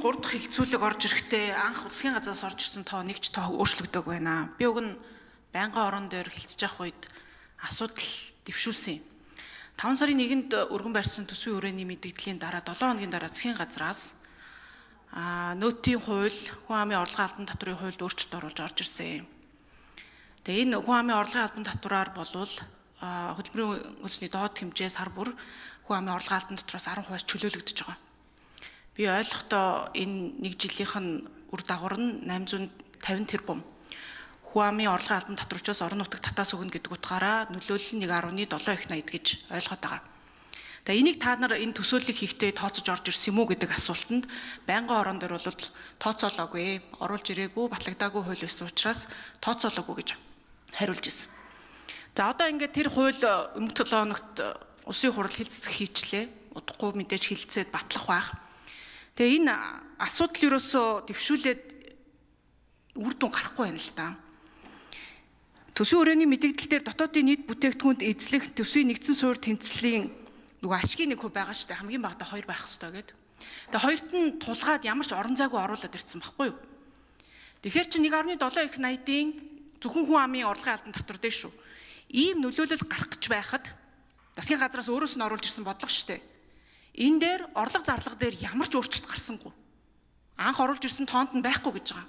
3 дахь хилцүүлэг орж ирэхдээ анх улсын газраас орж ирсэн тоо нэг ч тоо өөрчлөгдөг байна. Би уг нь байнгын орон дээр хилцэж явах үед асуудал дэвшүүлсэн юм. 5 сарын 1-нд өргөн барьсан төсвийн хүрээний мэдээллийн дараа 7 хоногийн дараа засгийн газраас нөөтийн хууль, хүн амын орлогын албан татврын хуульд өөрчлөлт оруулж орж ирсэн. Тэгээ энэ хүн амын орлогын албан татвараар болвол хөдөлмөрийн үндэсний доод хэмжээ сар бүр хүн амын орлогын албан татвараас 10% чөлөөлөгдөж байгаа. Би ойлгохдоо энэ нэг жилийнх нь үр дагавар нь 850 тэрбум. Хүн амын орлогын албан татварчаас орон нутаг татаас өгнө гэдэг утгаараа нөлөөлөл нь 1.7 их 80 гэж ойлгоод байгаа. Тэгээ энийг та нар энэ төсөөллийг хийхдээ тооцож орж ирсэн юм уу гэдэг асуултанд байнгын орон дээр бол тооцоолоогүй, оруулж ирээгүй, батлагдаагүй хууль байсан учраас тооцоолоогүй гэж хариулж ирсэн. За одоо ингээд тэр хууль өнгөрсөн 7 хоногт улсын хурал хилцэх хийчлээ. Удахгүй мэдээж хилцээд батлах байх. Тэгээ энэ асуудал ерөөсөө дэвшүүлээд үр дүн гарахгүй байна л та. Төсвийн хүрээний мэдээлэл дээр дотоодын нийт бүтээгдэхүүнд эзлэх төсвийн нэгдсэн суурь тэнцлийн нөгөө ашигын 1% байгаа шүү дээ. Хамгийн багадаа 2 байх ёстой гэдэг. Тэгээ хоёрт нь тулгаад ямар ч орон зайгүй оруулаад ирсэн байхгүй юу? Тэгэхээр чи 1.7 их 80-ийн зөвхөн хүн амын орлогын албан татвар дээр шүү. Ийм нөлөөлөл гарах гэж байхад засгийн газраас өөрөөс нь оруулж ирсэн бодлого шүү дээ. Энэ дээр орлого зарлага дээр ямар ч өөрчлөлт гарсангүй. Анх оруулж ирсэн тоонд нь байхгүй гэж байгаа.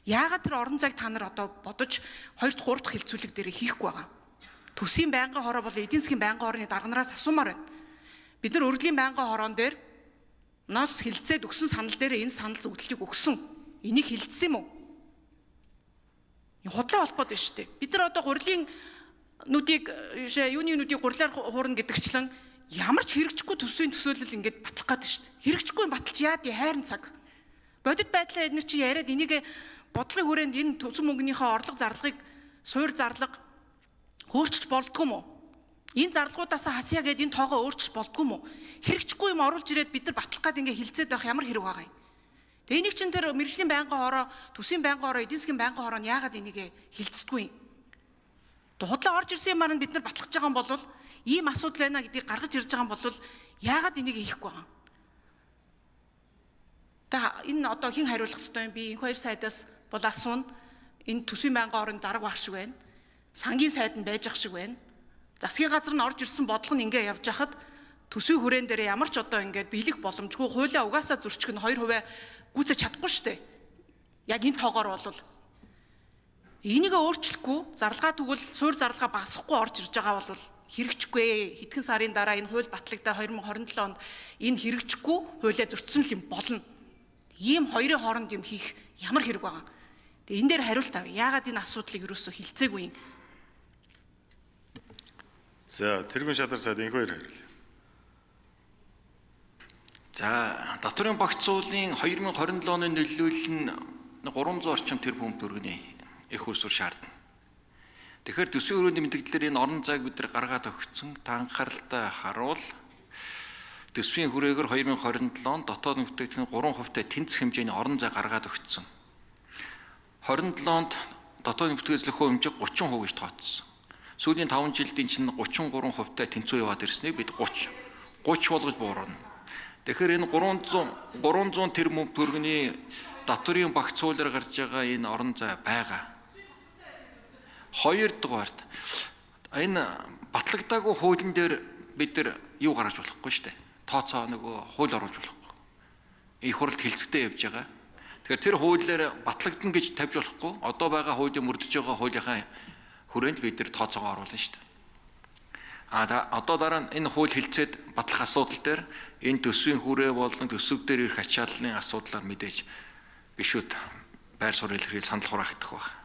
Яагаад тэр орон зайг та нар одоо бодож 2-3 дахь хилцүүлэг дээр хийхгүй байгаа? Төсвийн байнгын хороо бол эдийн засгийн байнгын хорооны дарганараас асуумаар байна. Бид нар өргөдлийн байнгын хороон дээр нас хилцээд өгсөн санал дээр энэ санал зөвлөлтийг өгсөн. Энийг хилцсэн юм уу? Энэ худлаа холбоод байна шүү дээ. Бид нар одоо гурилын нүдийг юуны нүдийг гурилаар хуурна гэдэгчлэн ямар ч хэрэгжихгүй төсвийн төсөөлөл ингээд батлах гэдэг шүү дээ. Хэрэгжихгүй баталж яад хайрын цаг. Бодит байдлаа эдгээр чи яриад энийг бодлогын хүрээнд энэ төсөв мөнгөнийхөө орлого зарлагыг суур зарлага өөрчилж болдгоо юм уу? Энэ зарлагуудаас хасъя гэдэг энэ тоогоо өөрчилж болдгоо юм уу? Хэрэгжихгүй юм оруулж ирээд бид нар батлах гэдэг ингээд хилцээд байх ямар хэрэг байгаа юм? Тэгээ энийг чин тэр мэргэжлийн байнгын хороо, төсвийн байнгын хороо, эдийн засгийн байнгын хороо нь яагаад энийг хилцдэггүй юм? Худлаа орж ирсэн юмар нь бид нар батлах гэж байгаа юм бол ийм асуудал байна гэдгийг гаргаж ирж байгаа юм бол яагаад энийг хийхгүй байгаа юм? Энэ одоо хэн хариулах ёстой юм? Би энэ хоёр сайдаас бол асууна. Энэ төсвийн байнгын хорын дарга байх шиг байна. Сангийн сайд нь байж ах шиг байна. Засгийн газар нь орж ирсэн бодлого нь ингээ явж хахад төсвийн хүрээн дээр ямар ч одоо ингээд биелэх боломжгүй хуулиа угаасаа зөрчих нь 2% гүйцэж чадахгүй шүү дээ. Яг энэ тоогоор бол энийг өөрчлөхгүй зарлагаа тэгвэл суур зарлагаа багасахгүй орж ирж байгаа бол хэрэгжихгүй. Хэдхэн сарын дараа энэ хууль батлагдаа 2027 онд энэ хэрэгжихгүй хуулиа зөрчсөн юм болно. Ийм хоёрын хооронд юм хийх ямар хэрэг байгаа. Тэгээ энэ дээр хариулт авъя. Яагаад энэ асуудлыг юусоо хилцээгүй юм? За, тэргүүн шадар сайд энэ хоёр хариулъя. За, татврын багц суулын 2027 оны нөлөөлөл нь 300 орчим тэрбум төгрөгийн их усур шаардна. Тэгэхээр төсвийн хүрээний мэдээлэлээр энэ орон зайг бид нар гаргаад өгсөн. Та анхааралтай харуул. Төсвийн хүрээгээр 2027 онд дотоод бүтээгдэхүүн 3% тэнцэх хэмжээний орон зай гаргаад өгсөн. 27 онд дотоод бүтээгдэхүүн хэмжээ 30% гэж тооцсон. Сүүлийн 5 жилийн чинь 33% тэнцүү яваад ирснийг бид 30 болгож буурна. Тэгэхээр энэ 300 тэрбум төгрөгийн татврын багц суулаар гарч байгаа энэ орон зай байгаа. Хоёрдугаарт энэ батлагдаагүй хуулийн дээр бид нар юу гаргаж болохгүй шүү дээ. Тооцоо нөгөө хууль оруулж болохгүй. Их хурлд хилцэгтэй явж байгаа. Тэгэхээр тэр хуулиар батлагдана гэж тавьж болохгүй. Одоо байгаа хуулийн мөрдөж байгаа хуулийнхаа хүрээнд бид нар тооцоогоо оруулна шүү дээ. Одоо дараа нь энэ хууль хилцээд батлах асуудал дээр энэ төсвийн хүрээ болон төсөв дээр ирэх ачааллын асуудлаар мэдээж гишүүд байр суурь илэрхийлэл санал хураагдах байна.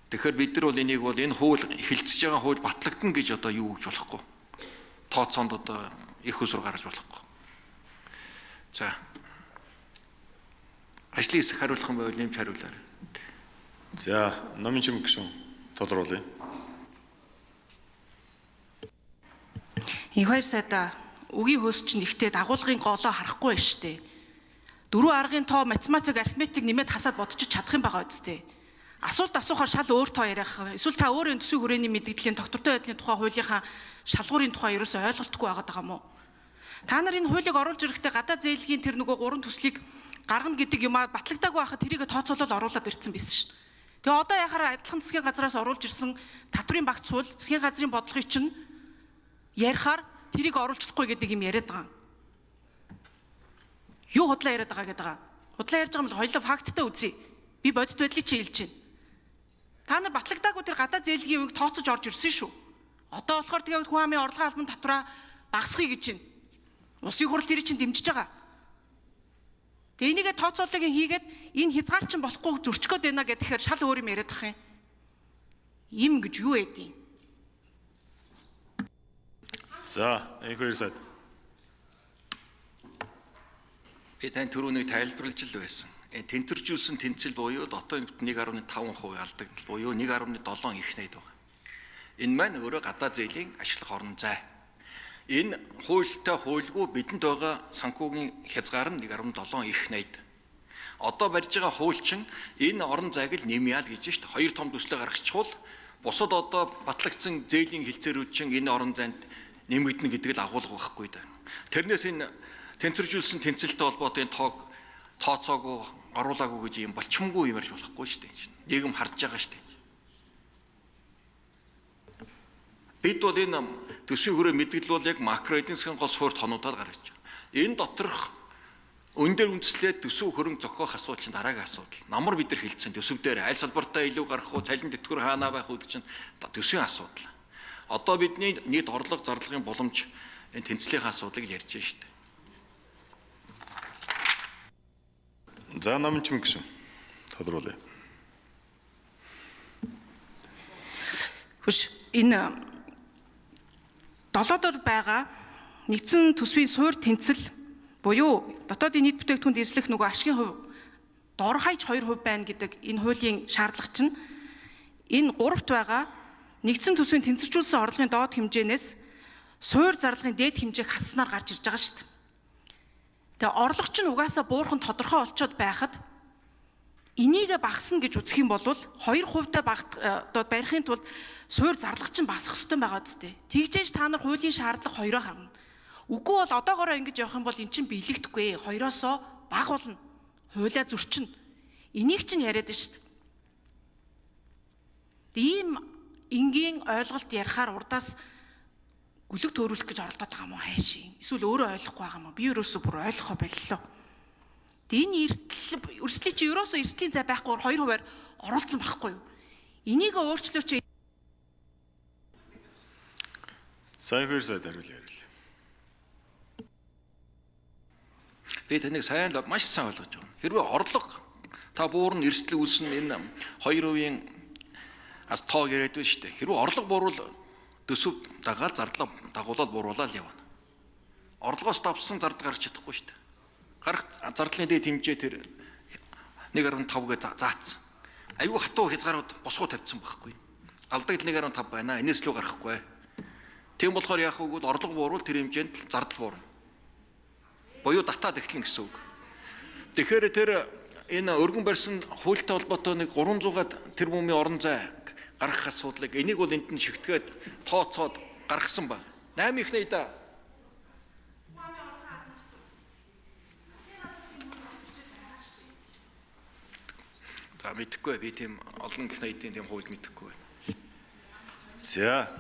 Тэгэхээр бид нар бол энийг бол энэ хууль хилцэж байгаа хууль батлагдана гэж одоо юу гэж болохгүй. Тооцоонд одоо их усур гаргаж болохгүй. За. Ажлын хэсэг хариулах юм байвал нэмж хариулаарай. За, номын чимэг гишүүн тодруулъя. Энэ хоёр сайдаа үгийн хөөс чинь ихтэй дагуулгын голоо харахгүй байна шүү дээ. 4 аргын тоо математик, арифметик нэмээд хасаад бодчих чадах юм байгаа үстэй. Асуулт асуухаар шал өөр тоо яриах. Эсвэл та өөрөө төсвийн хүрээний мэдээллийн доктортой байдлын тухай хуулийнхаа шалгуурын тухай ерөөсөй ойлголтгүй байгаа юм уу? Та нар энэ хуулийг оруулж ирэхдээ гадаа зээлгийн тэр нөгөө 3 төслийг гаргана гэдэг юм а батлагдаагүй байхад тэрийг тооцоолол оруулаад ирсэн байсан шин. Тэгээ одоо яхаар адилхан засгийн газраас оруулж ирсэн татврын багц хууль засгийн газрын бодлогыг чинь ярихаар тэрийг оруулж чадахгүй гэдэг юм яриад байгаа. Юу худлаа яриад байгаа гэдэг байгаа. Худлаа ярьж байгаа юм бол хоёулаа факттай үзье. Би бодит байдлыг чи хэлж байна. Та нар батлагдаагүй тэр гадаа зээлгийн үеийг тооцож орж ирсэн шүү. Одоо болохоор тэгээд хүн амын орлогын албан татвараа багасхыг гэж байна. Улсын хурал тэрийг чинь дэмжиж байгаа. Тэгээ энийгээ тооцоолыг хийгээд энэ хязгаар чинь болохгүй зөрчгöd байна гэхээр шал өөр юм яриад ах юм гэж юу ээдий. За, энэ хоёр сайд. Би тань түрүүнийг тайлбарлаж л байсан. Тэнцвэржүүлсэн тэнцэл буюу дотоод нэмт 1.5% алдагдал буюу 1.7 их найд байгаа. Энэ маань өөрөө гадаа зээлийн ашиглах орон зай. Энэ хуультай хуульгүй бидэнд байгаа санхүүгийн хязгаар нь 1.7 их найд. Одоо барьж байгаа хуульчин энэ орон зайг л нэмъя л гэж шүү дээ. 2 том төслөө гаргачихвал бусад одоо батлагдсан зээлийн хилцээрүүд чинь энэ орон зайд нэмэгдэнэ гэдэг л агуулга байхгүй да. Тэрнээс энэ тэнцвэржүүлсэн тэнцэлтэй холбоотой энэ тооцоогүй оруулаагүй гэж юм болчмгүй юм ярьж болохгүй шүү дээ. Нийгэм харж байгаа шүү дээ. Бид бол энэ төсвийн хүрээ мэдгэл бол яг макро эдийн засгийн гол суурь тонуудаар гаргаж байгаа. Энэ доторх өндөр үндэслээд төсөв хөрөнгө зохиох асуудал чинь дараагийн асуудал. Намар бид нар хэлсэн төсөв дээр аль салбартаа илүү гарах уу, цалин тэтгэвэр хаанаа байх үү чинь төсвийн асуудал. Одоо бидний нийт орлого зарлагын боломж энэ тэнцлийнхаа асуудлыг ярьж байна шүү дээ. За, Номинчин гишүүн тодруулъя. Хүш энэ долоодор байгаа нэгдсэн төсвийн суурь тэнцэл буюу дотоодын нийт бүтээгдэхүүнд эзлэх нөгөө ашигын хувь дор хаяж 2% байна гэдэг энэ хуулийн шаардлага чинь энэ гуравт байгаа нэгдсэн төсвийн тэнцвэржүүлсэн орлогын доод хэмжээнээс суурь зарлагын дээд хэмжээг хасснаар гарч ирж байгаа шүү дээ. Тэгээ орлого чинь угаасаа буурхан тодорхой болчоод байхад энийг багасна гэж үзэх юм бол 2% барихын тулд суурь зарлага чинь басах хэрэгтэй байгаа зү. Тэгжээж та нар хуулийн шаардлага 2-оо харна. Үгүй бол одоогоороо ингэж явах юм бол эн чинь биелэгдэхгүй. 2-оосоо бага болно. Хуулиа зөрчинө. Энийг чинь яриад байна шүү дээ. Ийм энгийн ойлголт ярихаар урдаас гүлэг төөрүүлэх гэж оролдоод байгаа юм уу хайшийн. Эсвэл өөрөө ойлгохгүй байгаа юм уу? Би ерөөсөө бүр ойлгохоо боллоо. Тэгээ энэ өрсөлдөлийн чи ерөөсөө эрсдлийн зай байхгүй 2%-аар оруулсан байхгүй юу? Энийг өөрчлөөч. Сайн хоёр сайд хариулъя. Би таныг сайн л маш сайн ойлгож байна. Хэрвээ орлого та буурн эрсдэл үүснэ энэ 2%-ийн ас тоог яриад байна шүү дээ. Хэрвээ орлого буурвал төсөв дагаад зардлаа дагуулад бууруулаад явна. Орлогоос давсан зардал гаргах чадахгүй шүү дээ. Гарах зардлын дэд хэмжээ тэр 1.5-гээ заацсан. Айгүй хатуу хязгаарууд босгоо тавьсан байхгүй. Алдагд 1.5 байна. Энэс лөө гарахгүй. Тийм болохоор яах вэ гэвэл орлого буурвал тэр хэмжээнд зардал буурна. Боёо татаад эхлэн гэсэн үг. Тэгэхээр тэр энэ өргөн барьсан хуультай холбоотой нэг 300-аад тэрбумын орон зай гаргах асуудлыг энийг бол энд нь шигтгээд тооцоод гаргасан баг. 8 их найда. За мэдхгүй би тийм олон их найдын тийм хууль мэдхгүй байна. За,